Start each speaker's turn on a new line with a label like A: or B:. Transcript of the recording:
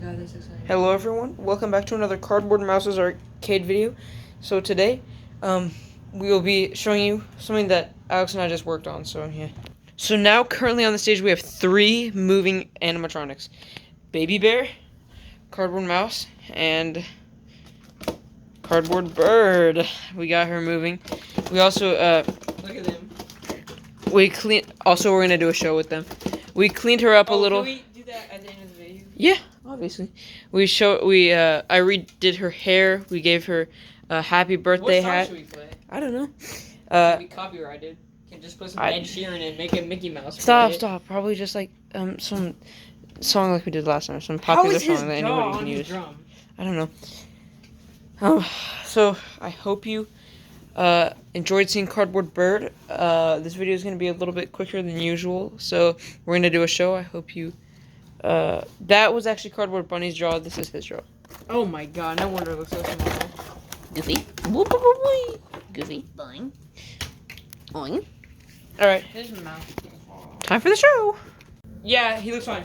A: god, that's exciting.
B: Hello everyone, welcome back to another Cardboard Mouses arcade video. So today, we will be showing you something that Alex and I just worked on, so yeah. So now, currently on the stage, we have 3 moving animatronics. Baby Bear, Cardboard Mouse, and Cardboard Bird. We got her moving. We also,
A: Look at them.
B: also we're gonna do a show with them. We cleaned her up a little.
A: Can we do that at the end of the video?
B: Yeah, obviously. I redid her hair. We gave her a happy birthday
A: What song
B: hat.
A: should we play?
B: I don't know.
A: Can be copyrighted. Can just put some Ed Sheeran and make a Mickey Mouse.
B: Stop. Probably just like some song like we did last time. Some popular song that anybody can use.
A: Drum?
B: I don't know. So I hope you enjoyed seeing Cardboard Bird. This video is gonna be a little bit quicker than usual, so we're gonna do a show. I hope you. That was actually Cardboard Bunny's jaw. This is his jaw.
A: Oh my god, no wonder it looks so small.
B: Goofy. Goofy. Boing. Boing. Alright.
A: His mouth.
B: Time for the show.
A: Yeah, he looks fine.